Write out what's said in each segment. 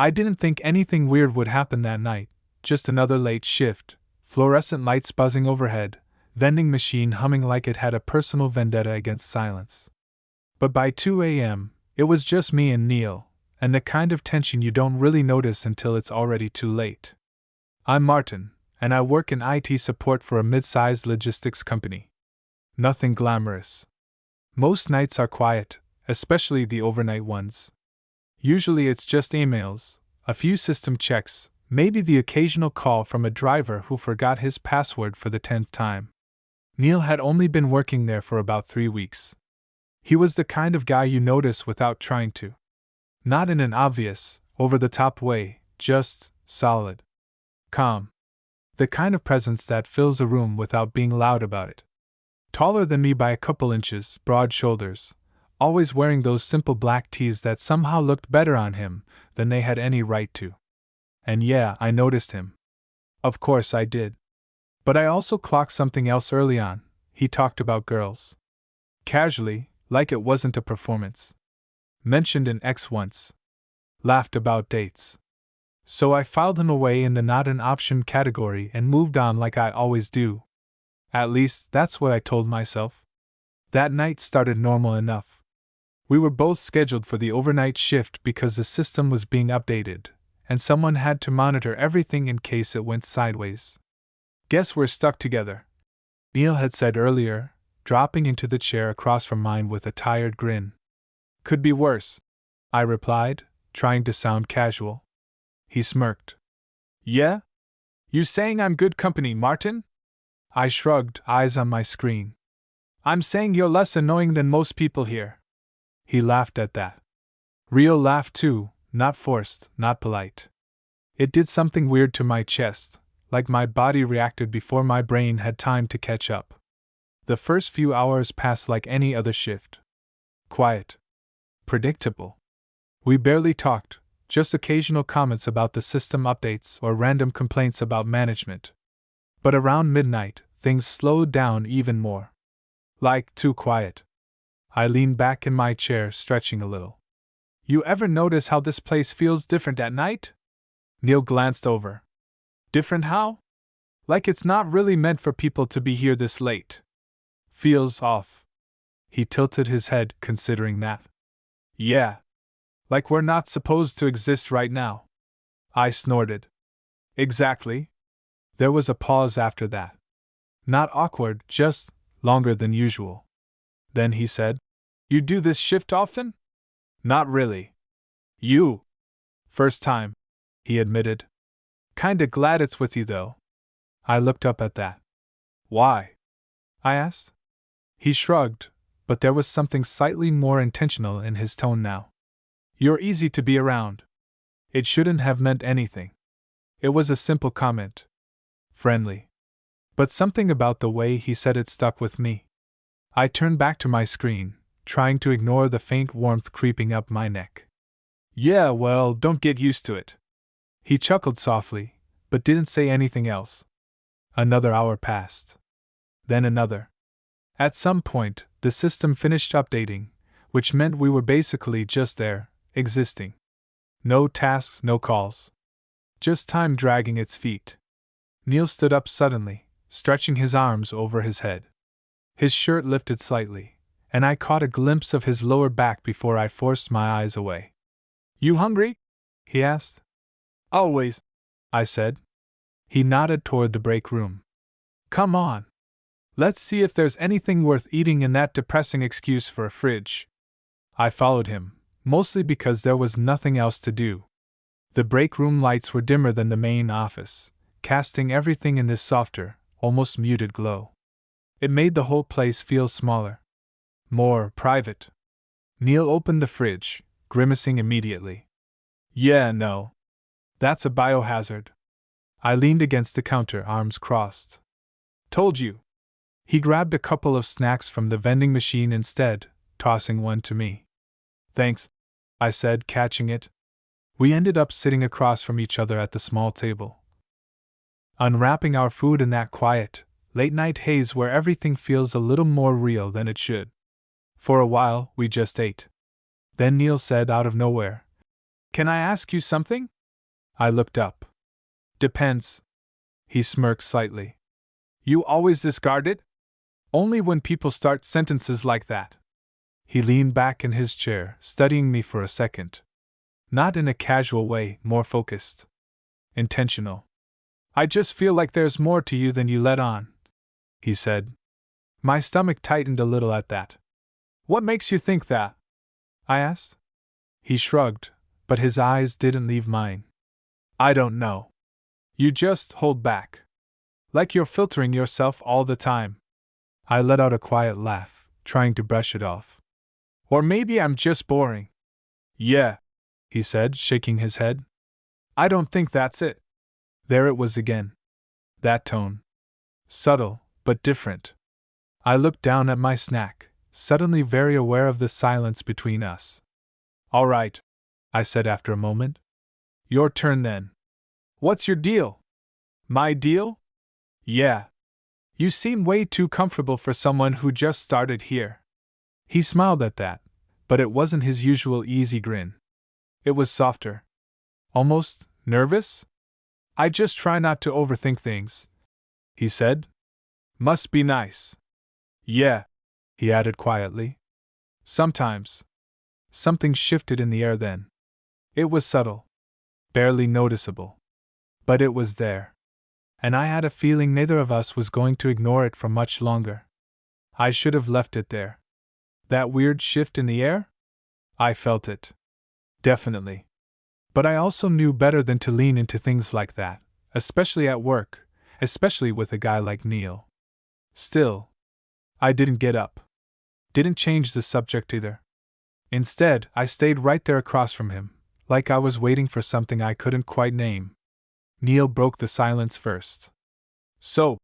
I didn't think anything weird would happen that night, just another late shift, fluorescent lights buzzing overhead, vending machine humming like it had a personal vendetta against silence. But by 2 a.m., it was just me and Neil, and the kind of tension you don't really notice until it's already too late. I'm Martin, and I work in IT support for a mid-sized logistics company. Nothing glamorous. Most nights are quiet, especially the overnight ones. Usually it's just emails, a few system checks, maybe the occasional call from a driver who forgot his password for the 10th time. Neil had only been working there for about 3 weeks. He was the kind of guy you notice without trying to. Not in an obvious, over-the-top way, just solid. Calm. The kind of presence that fills a room without being loud about it. Taller than me by a couple inches, broad shoulders, always wearing those simple black tees that somehow looked better on him than they had any right to. And yeah, I noticed him. Of course I did. But I also clocked something else early on. He talked about girls. Casually, like it wasn't a performance. Mentioned an ex once. Laughed about dates. So I filed him away in the not an option category and moved on like I always do. At least, that's what I told myself. That night started normal enough. We were both scheduled for the overnight shift because the system was being updated, and someone had to monitor everything in case it went sideways. Guess we're stuck together, Neil had said earlier, dropping into the chair across from mine with a tired grin. Could be worse, I replied, trying to sound casual. He smirked. Yeah? You saying I'm good company, Martin? I shrugged, eyes on my screen. I'm saying you're less annoying than most people here. He laughed at that. Real laugh too, not forced, not polite. It did something weird to my chest, like my body reacted before my brain had time to catch up. The first few hours passed like any other shift. Quiet. Predictable. We barely talked, just occasional comments about the system updates or random complaints about management. But around midnight, things slowed down even more. Like, too quiet. I leaned back in my chair, stretching a little. You ever notice how this place feels different at night? Neil glanced over. Different how? Like it's not really meant for people to be here this late. Feels off. He tilted his head, considering that. Yeah. Like we're not supposed to exist right now. I snorted. Exactly. There was a pause after that. Not awkward, just longer than usual. Then he said, You do this shift often? Not really. You? First time, he admitted. Kinda glad it's with you though. I looked up at that. Why? I asked. He shrugged, but there was something slightly more intentional in his tone now. You're easy to be around. It shouldn't have meant anything. It was a simple comment. Friendly. But something about the way he said it stuck with me. I turned back to my screen, trying to ignore the faint warmth creeping up my neck. Yeah, well, don't get used to it. He chuckled softly, but didn't say anything else. Another hour passed. Then another. At some point, the system finished updating, which meant we were basically just there, existing. No tasks, no calls. Just time dragging its feet. Neil stood up suddenly, stretching his arms over his head. His shirt lifted slightly, and I caught a glimpse of his lower back before I forced my eyes away. You hungry? He asked. Always, I said. He nodded toward the break room. Come on. Let's see if there's anything worth eating in that depressing excuse for a fridge. I followed him, mostly because there was nothing else to do. The break room lights were dimmer than the main office, casting everything in this softer, almost muted glow. It made the whole place feel smaller. More private. Neil opened the fridge, grimacing immediately. Yeah, no. That's a biohazard. I leaned against the counter, arms crossed. Told you. He grabbed a couple of snacks from the vending machine instead, tossing one to me. Thanks, I said, catching it. We ended up sitting across from each other at the small table. Unwrapping our food in that quiet, late-night haze where everything feels a little more real than it should. For a while, we just ate. Then Neil said out of nowhere, Can I ask you something? I looked up. Depends. He smirked slightly. You always discard it? Only when people start sentences like that. He leaned back in his chair, studying me for a second. Not in a casual way, more focused. Intentional. I just feel like there's more to you than you let on, he said. My stomach tightened a little at that. What makes you think that? I asked. He shrugged, but his eyes didn't leave mine. I don't know. You just hold back. Like you're filtering yourself all the time. I let out a quiet laugh, trying to brush it off. Or maybe I'm just boring. Yeah, he said, shaking his head. I don't think that's it. There it was again. That tone. Subtle, but different. I looked down at my snack, suddenly very aware of the silence between us. All right, I said after a moment. Your turn then. What's your deal? My deal? Yeah. You seem way too comfortable for someone who just started here. He smiled at that, but it wasn't his usual easy grin. It was softer. Almost nervous? I just try not to overthink things, he said. Must be nice. Yeah, he added quietly. Sometimes. Something shifted in the air then. It was subtle. Barely noticeable. But it was there. And I had a feeling neither of us was going to ignore it for much longer. I should have left it there. That weird shift in the air? I felt it. Definitely. But I also knew better than to lean into things like that, especially at work, especially with a guy like Neil. Still, I didn't get up. Didn't change the subject either. Instead, I stayed right there across from him, like I was waiting for something I couldn't quite name. Neil broke the silence first. So,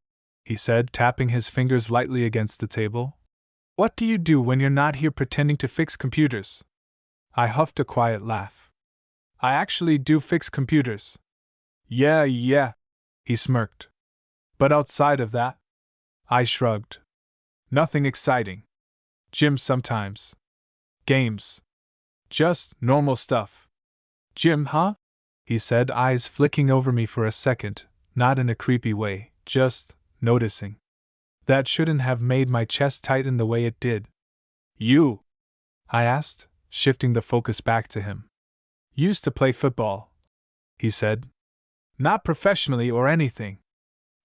he said, tapping his fingers lightly against the table, what do you do when you're not here pretending to fix computers? I huffed a quiet laugh. I actually do fix computers. Yeah, he smirked. But outside of that? I shrugged. Nothing exciting. Gym sometimes. Games. Just normal stuff. Gym, huh? He said, eyes flicking over me for a second, not in a creepy way, just noticing. That shouldn't have made my chest tighten the way it did. You? I asked, shifting the focus back to him. Used to play football, he said. Not professionally or anything.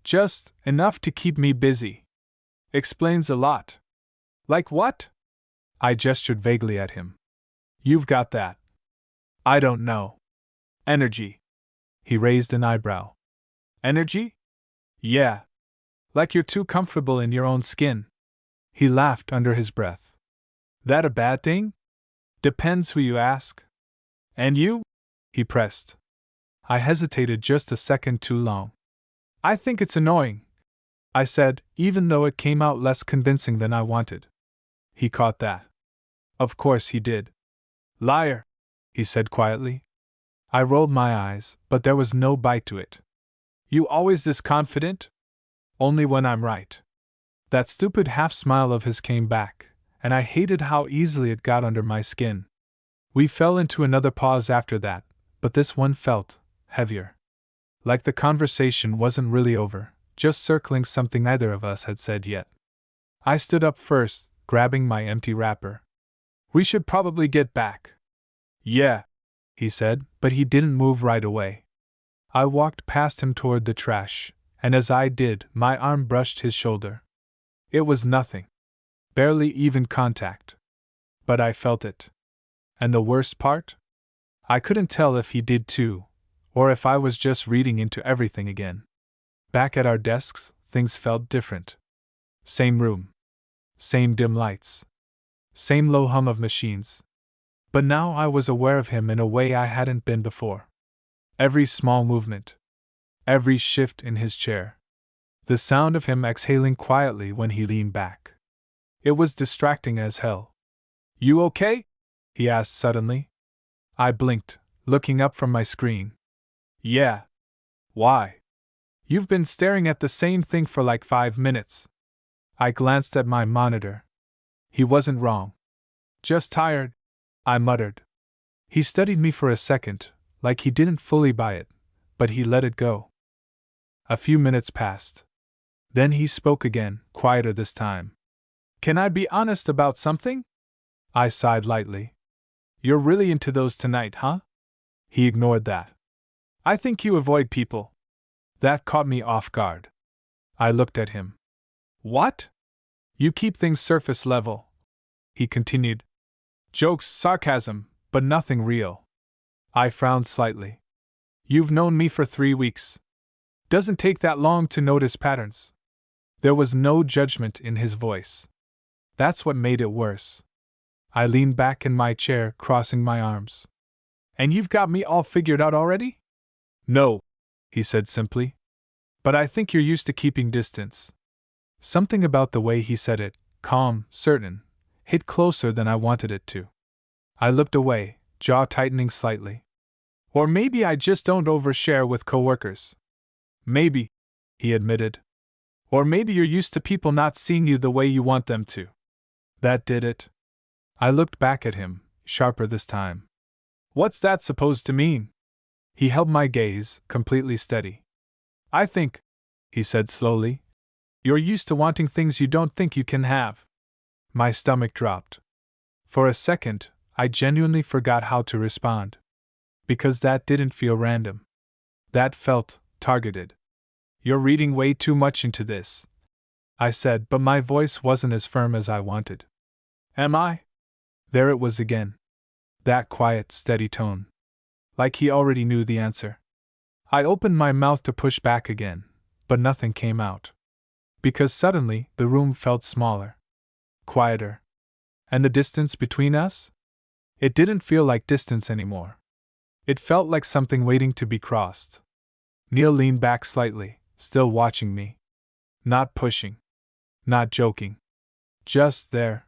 Just enough to keep me busy. Explains a lot. Like what? I gestured vaguely at him. You've got that. I don't know. Energy. He raised an eyebrow. Energy? Yeah. Like you're too comfortable in your own skin. He laughed under his breath. That a bad thing? Depends who you ask. And you? He pressed. I hesitated just a second too long. I think it's annoying, I said, even though it came out less convincing than I wanted. He caught that. Of course he did. Liar, he said quietly. I rolled my eyes, but there was no bite to it. You always this confident? Only when I'm right. That stupid half-smile of his came back, and I hated how easily it got under my skin. We fell into another pause after that, but this one felt heavier. Like the conversation wasn't really over, just circling something neither of us had said yet. I stood up first, grabbing my empty wrapper. We should probably get back. Yeah, he said, but he didn't move right away. I walked past him toward the trash, and as I did, my arm brushed his shoulder. It was nothing. Barely even contact. But I felt it. And the worst part? I couldn't tell if he did too, or if I was just reading into everything again. Back at our desks, things felt different. Same room. Same dim lights. Same low hum of machines. But now I was aware of him in a way I hadn't been before. Every small movement. Every shift in his chair. The sound of him exhaling quietly when he leaned back. It was distracting as hell. You okay? He asked suddenly. I blinked, looking up from my screen. Yeah. Why? You've been staring at the same thing for like 5 minutes. I glanced at my monitor. He wasn't wrong. Just tired, I muttered. He studied me for a second, like he didn't fully buy it, but he let it go. A few minutes passed. Then he spoke again, quieter this time. Can I be honest about something? I sighed lightly. You're really into those tonight, huh? He ignored that. I think you avoid people. That caught me off guard. I looked at him. What? You keep things surface level, he continued. Jokes, sarcasm, but nothing real. I frowned slightly. You've known me for 3 weeks. Doesn't take that long to notice patterns. There was no judgment in his voice. That's what made it worse. I leaned back in my chair, crossing my arms. And you've got me all figured out already? No, he said simply. But I think you're used to keeping distance. Something about the way he said it, calm, certain, hit closer than I wanted it to. I looked away, jaw tightening slightly. Or maybe I just don't overshare with coworkers. Maybe, he admitted. Or maybe you're used to people not seeing you the way you want them to. That did it. I looked back at him, sharper this time. What's that supposed to mean? He held my gaze, completely steady. I think, he said slowly, you're used to wanting things you don't think you can have. My stomach dropped. For a second, I genuinely forgot how to respond. Because that didn't feel random. That felt targeted. You're reading way too much into this, I said, but my voice wasn't as firm as I wanted. Am I? There it was again. That quiet, steady tone. Like he already knew the answer. I opened my mouth to push back again, but nothing came out. Because suddenly, the room felt smaller. Quieter. And the distance between us? It didn't feel like distance anymore. It felt like something waiting to be crossed. Neil leaned back slightly, still watching me. Not pushing. Not joking. Just there.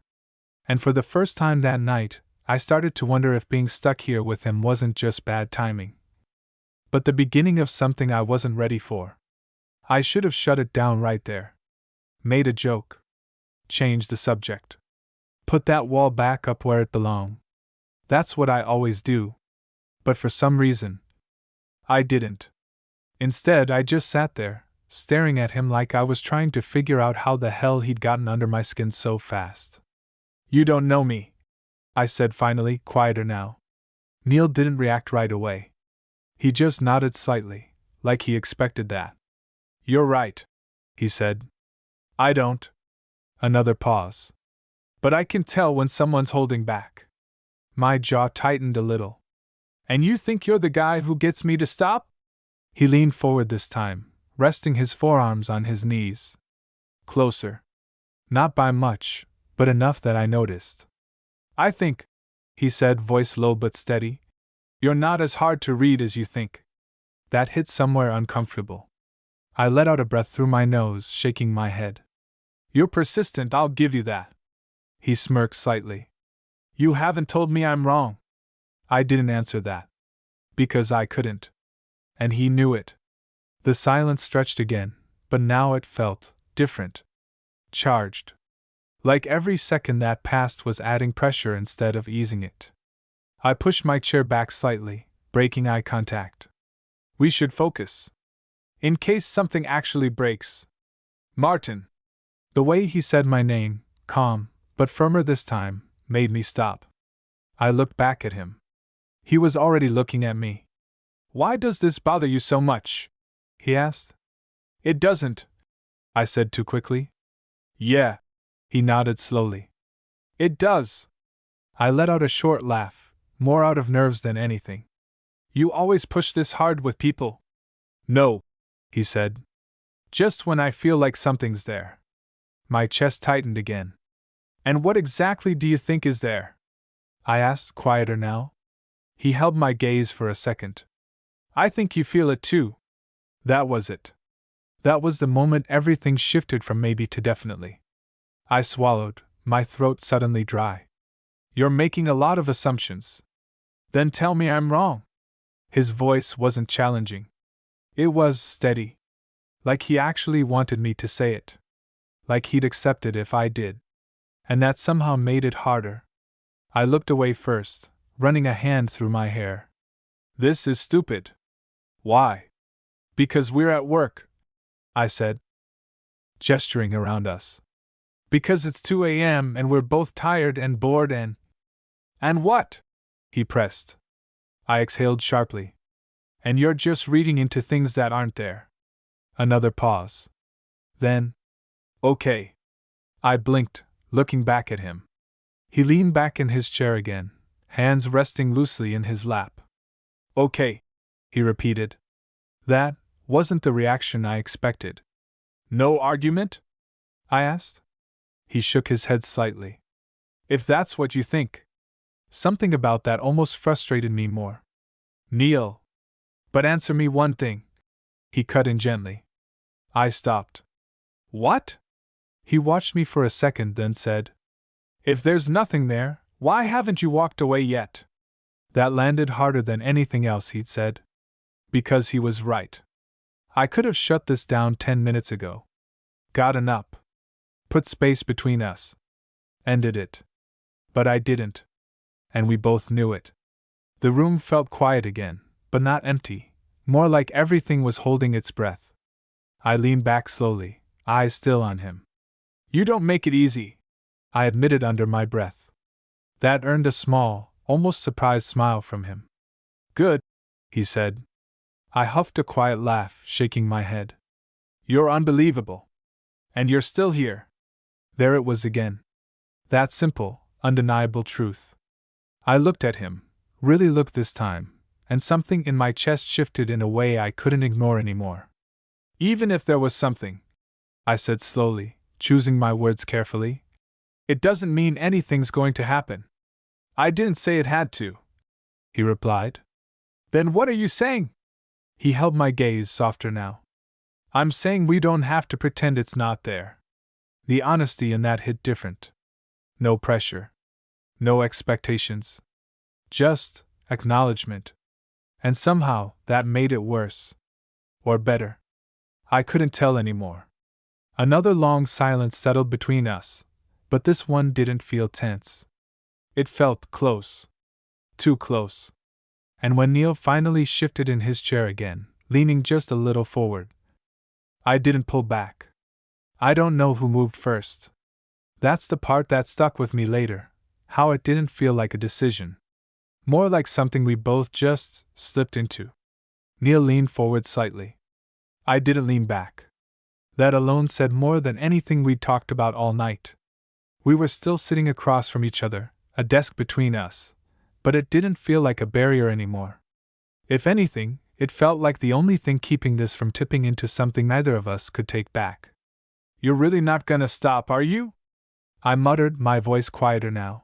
And for the first time that night, I started to wonder if being stuck here with him wasn't just bad timing, but the beginning of something I wasn't ready for. I should have shut it down right there. Made a joke. Changed the subject. Put that wall back up where it belonged. That's what I always do. But for some reason, I didn't. Instead, I just sat there, staring at him like I was trying to figure out how the hell he'd gotten under my skin so fast. You don't know me, I said finally, quieter now. Neil didn't react right away. He just nodded slightly, like he expected that. You're right, he said. I don't. Another pause. But I can tell when someone's holding back. My jaw tightened a little. And you think you're the guy who gets me to stop? He leaned forward this time, resting his forearms on his knees. Closer. Not by much, but enough that I noticed. I think, he said, voice low but steady, you're not as hard to read as you think. That hit somewhere uncomfortable. I let out a breath through my nose, shaking my head. You're persistent, I'll give you that. He smirked slightly. You haven't told me I'm wrong. I didn't answer that. Because I couldn't. And he knew it. The silence stretched again, but now it felt different. Charged. Like every second that passed was adding pressure instead of easing it. I pushed my chair back slightly, breaking eye contact. We should focus. In case something actually breaks. Martin. The way he said my name, calm, but firmer this time, made me stop. I looked back at him. He was already looking at me. Why does this bother you so much? He asked. It doesn't, I said too quickly. Yeah. He nodded slowly. It does. I let out a short laugh, more out of nerves than anything. You always push this hard with people. No, he said. Just when I feel like something's there. My chest tightened again. And what exactly do you think is there? I asked, quieter now. He held my gaze for a second. I think you feel it too. That was it. That was the moment everything shifted from maybe to definitely. I swallowed, my throat suddenly dry. You're making a lot of assumptions. Then tell me I'm wrong. His voice wasn't challenging. It was steady. Like he actually wanted me to say it. Like he'd accept it if I did. And that somehow made it harder. I looked away first, running a hand through my hair. This is stupid. Why? Because we're at work, I said, gesturing around us. Because it's 2 a.m. and we're both tired and bored and. And what? He pressed. I exhaled sharply. And you're just reading into things that aren't there. Another pause. Then. Okay. I blinked, looking back at him. He leaned back in his chair again, hands resting loosely in his lap. Okay, he repeated. That wasn't the reaction I expected. No argument? I asked. He shook his head slightly. If that's what you think. Something about that almost frustrated me more. Neil. But answer me one thing. He cut in gently. I stopped. What? He watched me for a second, then said, If there's nothing there, why haven't you walked away yet? That landed harder than anything else he'd said. Because he was right. I could have shut this down 10 minutes ago. Gotten up. Put space between us. Ended it. But I didn't. And we both knew it. The room felt quiet again, but not empty, more like everything was holding its breath. I leaned back slowly, eyes still on him. You don't make it easy, I admitted under my breath. That earned a small, almost surprised smile from him. Good, he said. I huffed a quiet laugh, shaking my head. You're unbelievable. And you're still here. There it was again. That simple, undeniable truth. I looked at him, really looked this time, and something in my chest shifted in a way I couldn't ignore anymore. Even if there was something, I said slowly, choosing my words carefully, it doesn't mean anything's going to happen. I didn't say it had to, he replied. Then what are you saying? He held my gaze softer now. I'm saying we don't have to pretend it's not there. The honesty in that hit different. No pressure. No expectations. Just acknowledgement. And somehow that made it worse. Or better. I couldn't tell anymore. Another long silence settled between us, but this one didn't feel tense. It felt close. Too close. And when Neil finally shifted in his chair again, leaning just a little forward, I didn't pull back. I don't know who moved first. That's the part that stuck with me later, how it didn't feel like a decision. More like something we both just slipped into. Neil leaned forward slightly. I didn't lean back. That alone said more than anything we'd talked about all night. We were still sitting across from each other, a desk between us, but it didn't feel like a barrier anymore. If anything, it felt like the only thing keeping this from tipping into something neither of us could take back. You're really not gonna stop, are you? I muttered, my voice quieter now.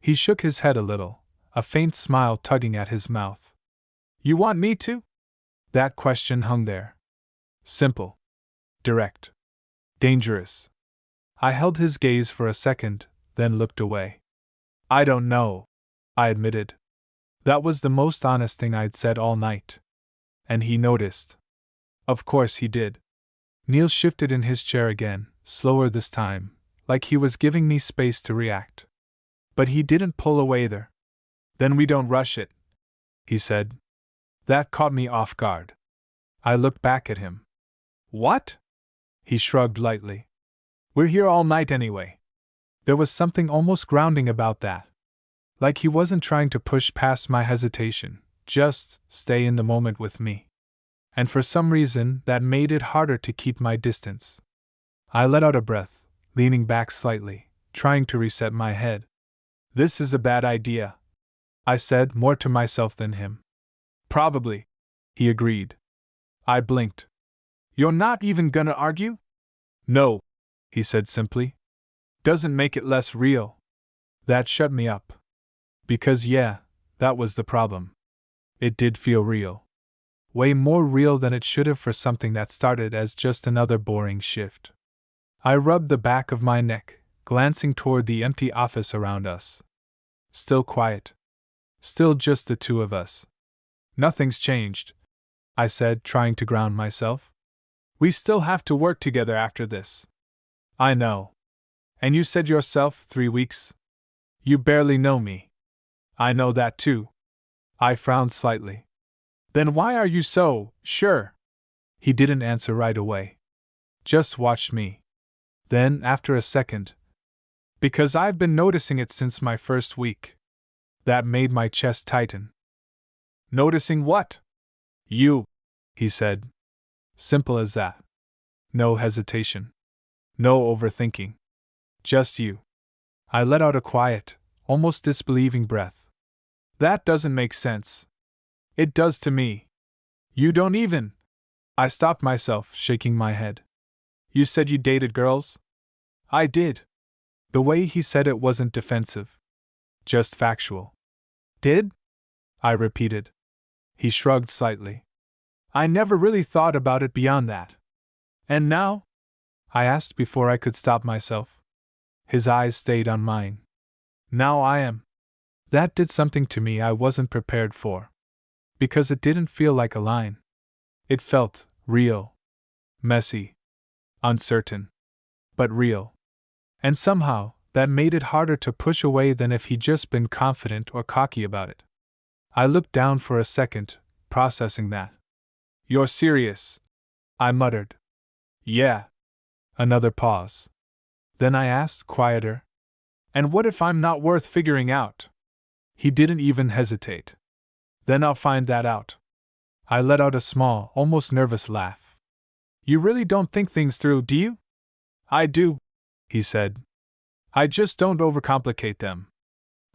He shook his head a little, a faint smile tugging at his mouth. You want me to? That question hung there. Simple. Direct. Dangerous. I held his gaze for a second, then looked away. I don't know, I admitted. That was the most honest thing I'd said all night. And he noticed. Of course he did. Neil shifted in his chair again, slower this time, like he was giving me space to react. But he didn't pull away either. Then we don't rush it, he said. That caught me off guard. I looked back at him. What? He shrugged lightly. We're here all night anyway. There was something almost grounding about that. Like he wasn't trying to push past my hesitation, just stay in the moment with me. And for some reason, that made it harder to keep my distance. I let out a breath, leaning back slightly, trying to reset my head. This is a bad idea, I said, more to myself than him. Probably, he agreed. I blinked. You're not even gonna argue? No, he said simply. Doesn't make it less real. That shut me up. Because yeah, that was the problem. It did feel real. Way more real than it should have for something that started as just another boring shift. I rubbed the back of my neck, glancing toward the empty office around us. Still quiet. Still just the two of us. Nothing's changed, I said, trying to ground myself. We still have to work together after this. I know. And you said yourself 3 weeks? You barely know me. I know that too. I frowned slightly. Then why are you so sure? He didn't answer right away. Just watched me. Then, after a second, because I've been noticing it since my first week. That made my chest tighten. Noticing what? You, he said. Simple as that. No hesitation. No overthinking. Just you. I let out a quiet, almost disbelieving breath. That doesn't make sense. It does to me. You don't even. I stopped myself, shaking my head. You said you dated girls? I did. The way he said it wasn't defensive. Just factual. Did? I repeated. He shrugged slightly. I never really thought about it beyond that. And now? I asked before I could stop myself. His eyes stayed on mine. Now I am. That did something to me I wasn't prepared for. Because it didn't feel like a line. It felt real. Messy. Uncertain. But real. And somehow, that made it harder to push away than if he'd just been confident or cocky about it. I looked down for a second, processing that. You're serious? I muttered. Yeah. Another pause. Then I asked, quieter. And what if I'm not worth figuring out? He didn't even hesitate. Then I'll find that out. I let out a small, almost nervous laugh. You really don't think things through, do you? I do, he said. I just don't overcomplicate them.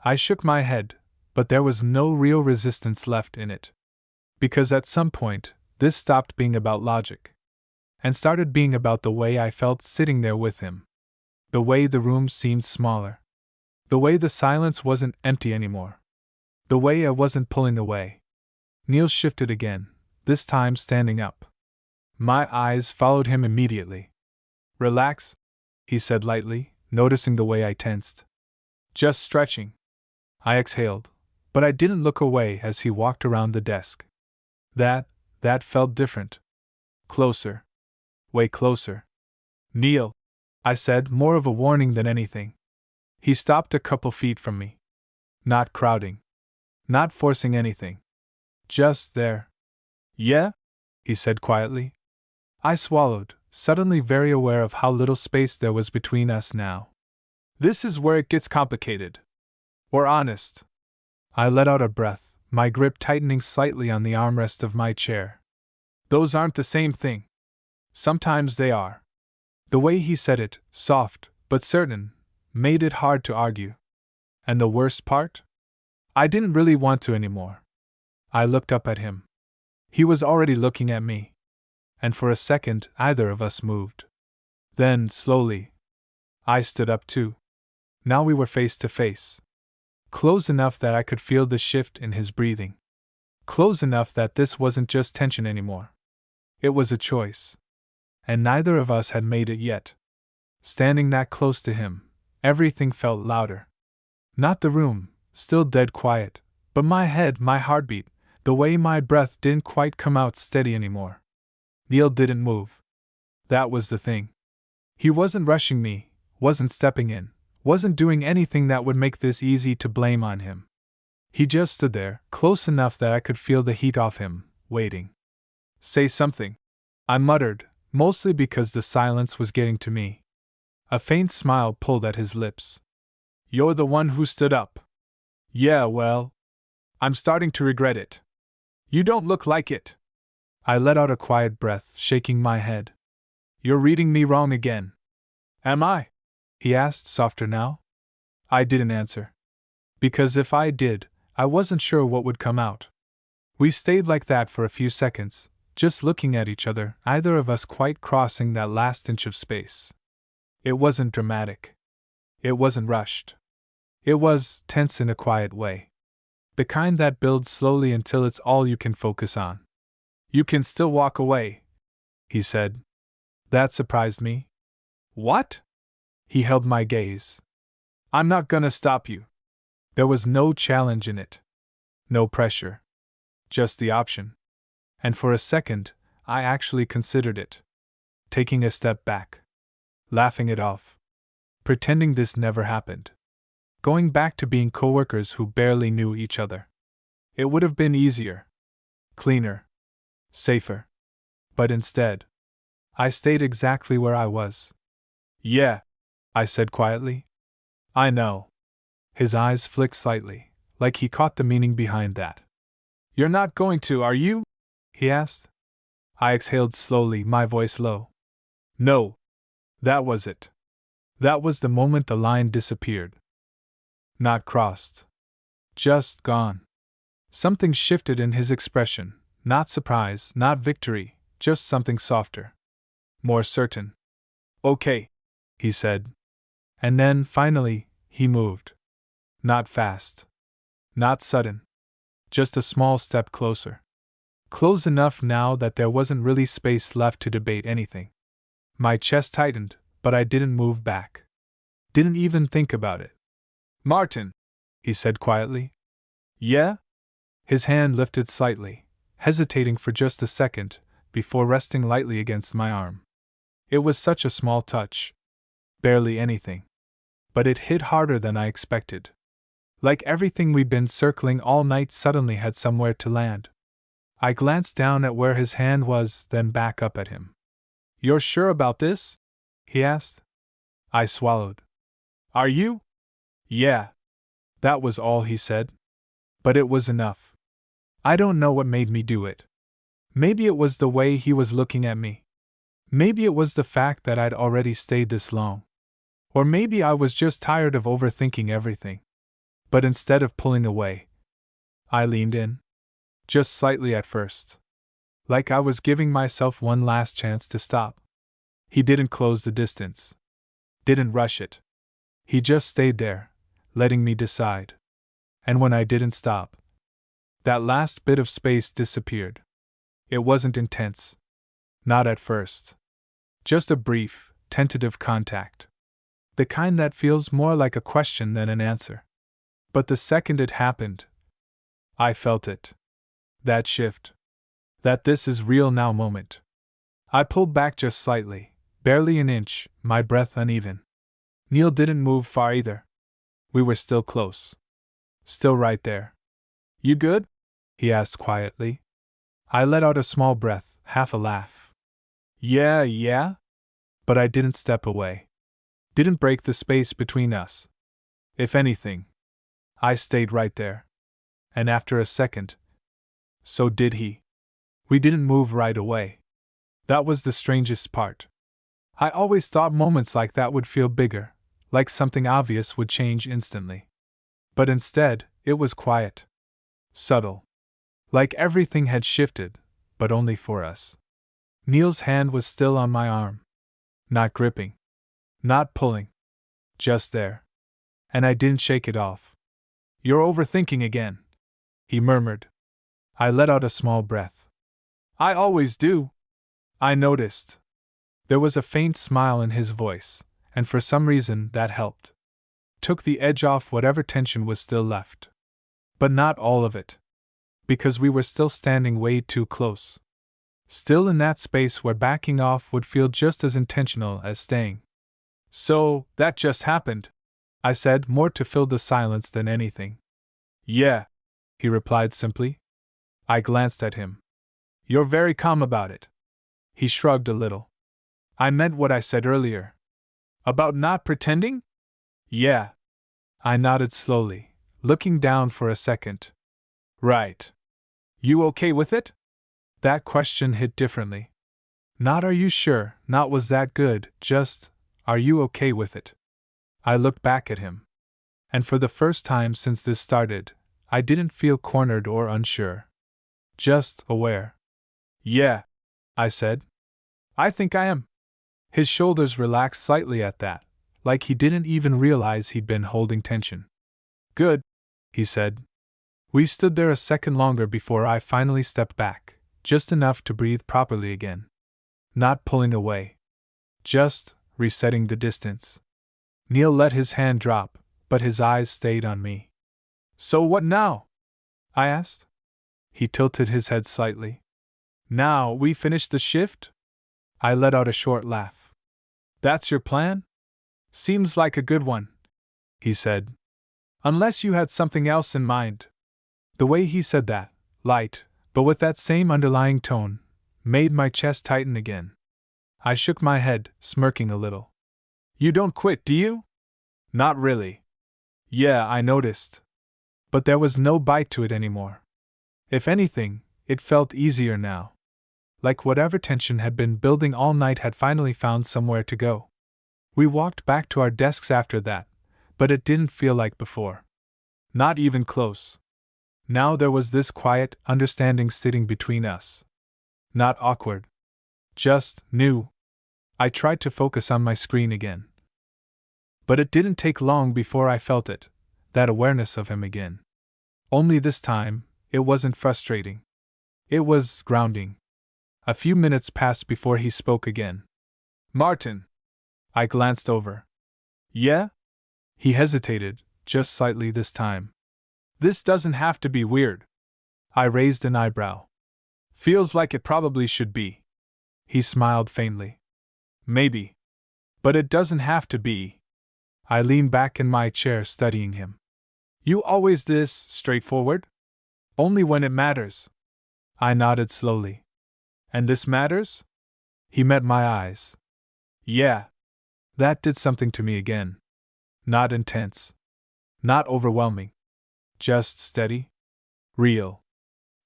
I shook my head, but there was no real resistance left in it. Because at some point, this stopped being about logic. And started being about the way I felt sitting there with him. The way the room seemed smaller. The way the silence wasn't empty anymore. The way I wasn't pulling away. Neil shifted again, this time standing up. My eyes followed him immediately. Relax, he said lightly, noticing the way I tensed. Just stretching. I exhaled, but I didn't look away as he walked around the desk. That felt different. Closer. Way closer. Neil, I said, more of a warning than anything. He stopped a couple feet from me. Not crowding. Not forcing anything. Just there. Yeah? He said quietly. I swallowed, suddenly very aware of how little space there was between us now. This is where it gets complicated. Or honest. I let out a breath, my grip tightening slightly on the armrest of my chair. Those aren't the same thing. Sometimes they are. The way he said it, soft, but certain, made it hard to argue. And the worst part? I didn't really want to anymore. I looked up at him. He was already looking at me. And for a second, either of us moved. Then, slowly, I stood up too. Now we were face to face. Close enough that I could feel the shift in his breathing. Close enough that this wasn't just tension anymore. It was a choice. And neither of us had made it yet. Standing that close to him, everything felt louder. Not the room, still dead quiet, but my head, my heartbeat, the way my breath didn't quite come out steady anymore. Neil didn't move. That was the thing. He wasn't rushing me, wasn't stepping in, wasn't doing anything that would make this easy to blame on him. He just stood there, close enough that I could feel the heat off him, waiting. Say something, I muttered, mostly because the silence was getting to me. A faint smile pulled at his lips. You're the one who stood up. Yeah, well, I'm starting to regret it. You don't look like it. I let out a quiet breath, shaking my head. You're reading me wrong again. Am I? He asked, softer now. I didn't answer. Because if I did, I wasn't sure what would come out. We stayed like that for a few seconds, just looking at each other, either of us quite crossing that last inch of space. It wasn't dramatic. It wasn't rushed. It was tense in a quiet way. The kind that builds slowly until it's all you can focus on. You can still walk away, he said. That surprised me. What? He held my gaze. I'm not gonna stop you. There was no challenge in it. No pressure. Just the option. And for a second, I actually considered it. Taking a step back. Laughing it off. Pretending this never happened. Going back to being coworkers who barely knew each other. It would have been easier, cleaner, safer. But instead, I stayed exactly where I was. Yeah, I said quietly. I know. His eyes flicked slightly, like he caught the meaning behind that. You're not going to, are you? He asked. I exhaled slowly, my voice low. No. That was it. That was the moment the line disappeared. Not crossed. Just gone. Something shifted in his expression, not surprise, not victory, just something softer. More certain. Okay, he said. And then, finally, he moved. Not fast. Not sudden. Just a small step closer. Close enough now that there wasn't really space left to debate anything. My chest tightened, but I didn't move back. Didn't even think about it. Martin, he said quietly. Yeah? His hand lifted slightly, hesitating for just a second, before resting lightly against my arm. It was such a small touch. Barely anything. But it hit harder than I expected. Like everything we'd been circling all night suddenly had somewhere to land. I glanced down at where his hand was, then back up at him. You're sure about this? He asked. I swallowed. Are you? Yeah. That was all he said. But it was enough. I don't know what made me do it. Maybe it was the way he was looking at me. Maybe it was the fact that I'd already stayed this long. Or maybe I was just tired of overthinking everything. But instead of pulling away, I leaned in. Just slightly at first. Like I was giving myself one last chance to stop. He didn't close the distance. Didn't rush it. He just stayed there, letting me decide. And when I didn't stop, that last bit of space disappeared. It wasn't intense. Not at first. Just a brief, tentative contact. The kind that feels more like a question than an answer. But the second it happened, I felt it. That shift. That this is real now moment. I pulled back just slightly, barely an inch, my breath uneven. Neil didn't move far either. We were still close. Still right there. You good? He asked quietly. I let out a small breath, half a laugh. Yeah. But I didn't step away. Didn't break the space between us. If anything, I stayed right there. And after a second, so did he. We didn't move right away. That was the strangest part. I always thought moments like that would feel bigger, like something obvious would change instantly. But instead, it was quiet. Subtle. Like everything had shifted, but only for us. Neil's hand was still on my arm. Not gripping. Not pulling. Just there. And I didn't shake it off. You're overthinking again, he murmured. I let out a small breath. I always do. I noticed. There was a faint smile in his voice, and for some reason that helped. Took the edge off whatever tension was still left. But not all of it. Because we were still standing way too close. Still in that space where backing off would feel just as intentional as staying. So, that just happened, I said, more to fill the silence than anything. Yeah, he replied simply. I glanced at him. You're very calm about it. He shrugged a little. I meant what I said earlier. About not pretending? Yeah. I nodded slowly, looking down for a second. Right. You okay with it? That question hit differently. Not are you sure, not was that good, just, are you okay with it? I looked back at him. And for the first time since this started, I didn't feel cornered or unsure. Just aware. Yeah, I said. I think I am. His shoulders relaxed slightly at that, like he didn't even realize he'd been holding tension. Good, he said. We stood there a second longer before I finally stepped back, just enough to breathe properly again. Not pulling away. Just resetting the distance. Neil let his hand drop, but his eyes stayed on me. So what now? I asked. He tilted his head slightly. Now we finish the shift? I let out a short laugh. That's your plan? Seems like a good one, he said. Unless you had something else in mind. The way he said that, light, but with that same underlying tone, made my chest tighten again. I shook my head, smirking a little. You don't quit, do you? Not really. Yeah, I noticed. But there was no bite to it anymore. If anything, it felt easier now. Like whatever tension had been building all night had finally found somewhere to go. We walked back to our desks after that, but it didn't feel like before. Not even close. Now there was this quiet understanding sitting between us. Not awkward. Just new. I tried to focus on my screen again. But it didn't take long before I felt it, that awareness of him again. Only this time, it wasn't frustrating. It was grounding. A few minutes passed before he spoke again. Martin. I glanced over. Yeah? He hesitated, just slightly this time. This doesn't have to be weird. I raised an eyebrow. Feels like it probably should be. He smiled faintly. Maybe. But it doesn't have to be. I leaned back in my chair studying him. You always this straightforward? Only when it matters. I nodded slowly. And this matters? He met my eyes. Yeah. That did something to me again. Not intense. Not overwhelming. Just steady. Real.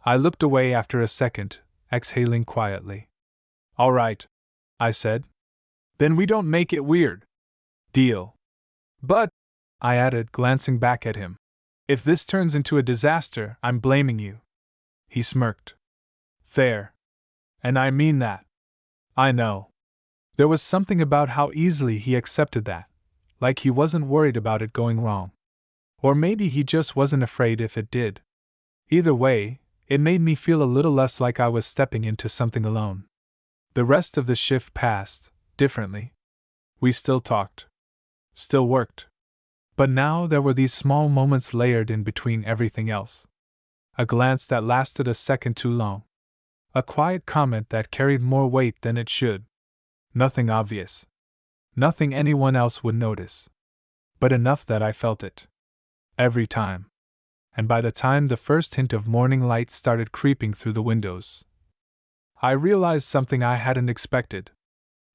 I looked away after a second, exhaling quietly. All right, I said. Then we don't make it weird. Deal. But, I added, glancing back at him, if this turns into a disaster, I'm blaming you. He smirked. Fair. And I mean that. I know. There was something about how easily he accepted that, like he wasn't worried about it going wrong. Or maybe he just wasn't afraid if it did. Either way, it made me feel a little less like I was stepping into something alone. The rest of the shift passed, differently. We still talked. Still worked. But now there were these small moments layered in between everything else. A glance that lasted a second too long. A quiet comment that carried more weight than it should. Nothing obvious. Nothing anyone else would notice. But enough that I felt it. Every time. And by the time the first hint of morning light started creeping through the windows, I realized something I hadn't expected.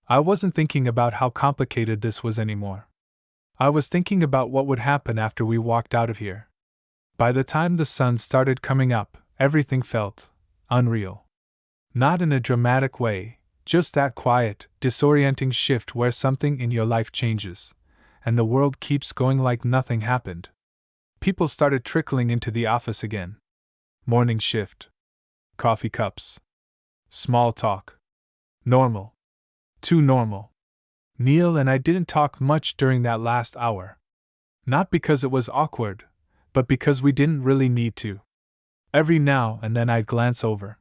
I wasn't thinking about how complicated this was anymore. I was thinking about what would happen after we walked out of here. By the time the sun started coming up, everything felt unreal. Not in a dramatic way, just that quiet, disorienting shift where something in your life changes, and the world keeps going like nothing happened. People started trickling into the office again. Morning shift. Coffee cups. Small talk. Normal. Too normal. Neil and I didn't talk much during that last hour. Not because it was awkward, but because we didn't really need to. Every now and then I'd glance over.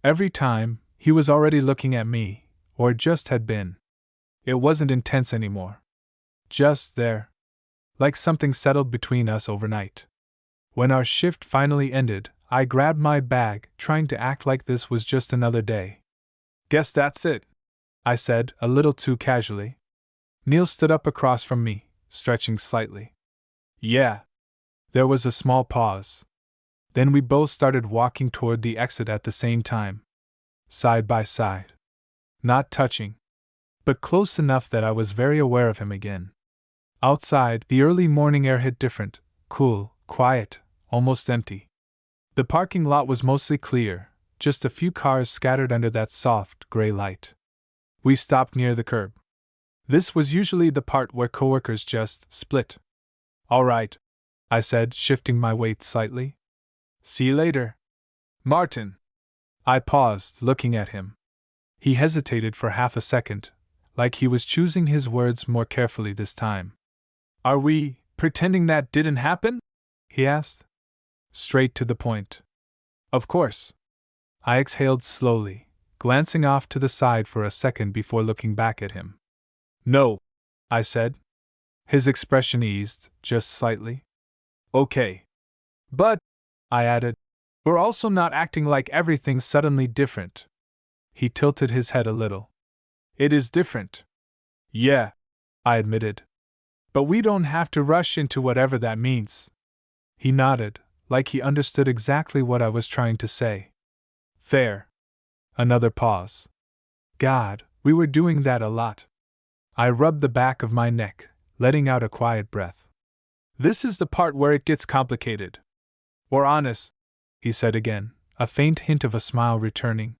Every time, he was already looking at me, or just had been. It wasn't intense anymore. Just there. Like something settled between us overnight. When our shift finally ended, I grabbed my bag, trying to act like this was just another day. Guess that's it, I said, a little too casually. Neil stood up across from me, stretching slightly. Yeah. There was a small pause. Then we both started walking toward the exit at the same time. Side by side. Not touching. But close enough that I was very aware of him again. Outside, the early morning air hit different, cool, quiet, almost empty. The parking lot was mostly clear, just a few cars scattered under that soft, gray light. We stopped near the curb. This was usually the part where coworkers just split. All right, I said, shifting my weight slightly. See you later. Martin. I paused, looking at him. He hesitated for half a second, like he was choosing his words more carefully this time. Are we pretending that didn't happen? He asked. Straight to the point. Of course. I exhaled slowly, glancing off to the side for a second before looking back at him. No, I said. His expression eased, just slightly. Okay. But, I added, we're also not acting like everything's suddenly different. He tilted his head a little. It is different. Yeah, I admitted. But we don't have to rush into whatever that means. He nodded, like he understood exactly what I was trying to say. Fair. Another pause. God, we were doing that a lot. I rubbed the back of my neck, letting out a quiet breath. This is the part where it gets complicated. Or honest, he said again, a faint hint of a smile returning.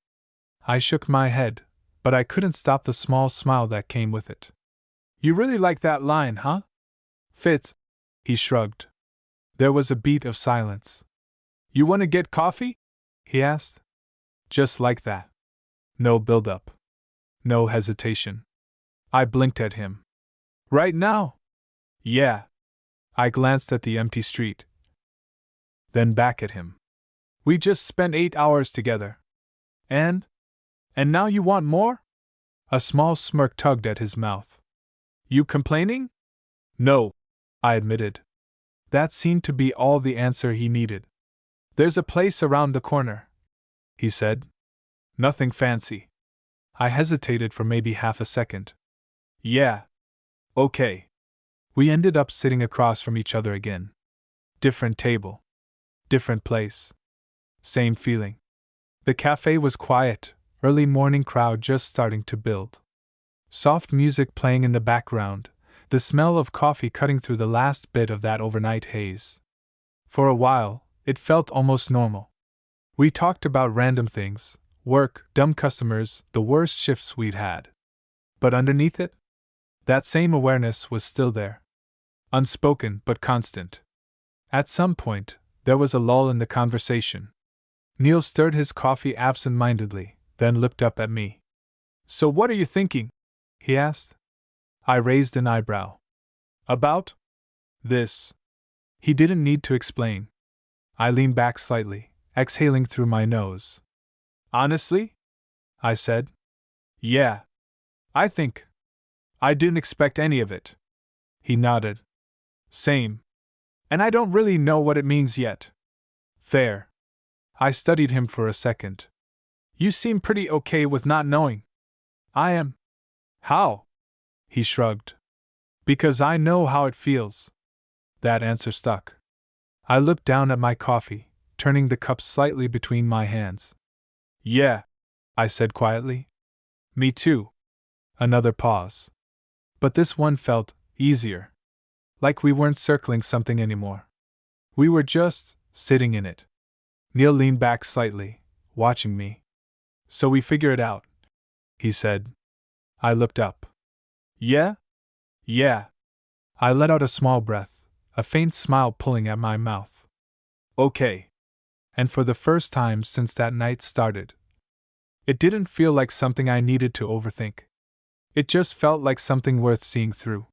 I shook my head, but I couldn't stop the small smile that came with it. You really like that line, huh? Fits, he shrugged. There was a beat of silence. You want to get coffee? He asked. Just like that. No build-up. No hesitation. I blinked at him. Right now? Yeah. I glanced at the empty street. Then back at him. We just spent 8 hours together. And now you want more? A small smirk tugged at his mouth. You complaining? No, I admitted. That seemed to be all the answer he needed. There's a place around the corner, he said. Nothing fancy. I hesitated for maybe half a second. Yeah. Okay. We ended up sitting across from each other again. Different table. Different place. Same feeling. The cafe was quiet, early morning crowd just starting to build. Soft music playing in the background, the smell of coffee cutting through the last bit of that overnight haze. For a while, it felt almost normal. We talked about random things, work, dumb customers, the worst shifts we'd had. But underneath it, that same awareness was still there. Unspoken but constant. At some point, there was a lull in the conversation. Neil stirred his coffee absent-mindedly, then looked up at me. So what are you thinking? He asked. I raised an eyebrow. About? This. He didn't need to explain. I leaned back slightly, exhaling through my nose. Honestly? I said. Yeah. I think. I didn't expect any of it. He nodded. Same. And I don't really know what it means yet. Fair. I studied him for a second. You seem pretty okay with not knowing. I am. How? He shrugged. Because I know how it feels. That answer stuck. I looked down at my coffee, turning the cup slightly between my hands. Yeah, I said quietly. Me too. Another pause. But this one felt easier. Like we weren't circling something anymore. We were just sitting in it. Neil leaned back slightly, watching me. So we figure it out, he said. I looked up. Yeah? Yeah. I let out a small breath, a faint smile pulling at my mouth. Okay. And for the first time since that night started, it didn't feel like something I needed to overthink. It just felt like something worth seeing through.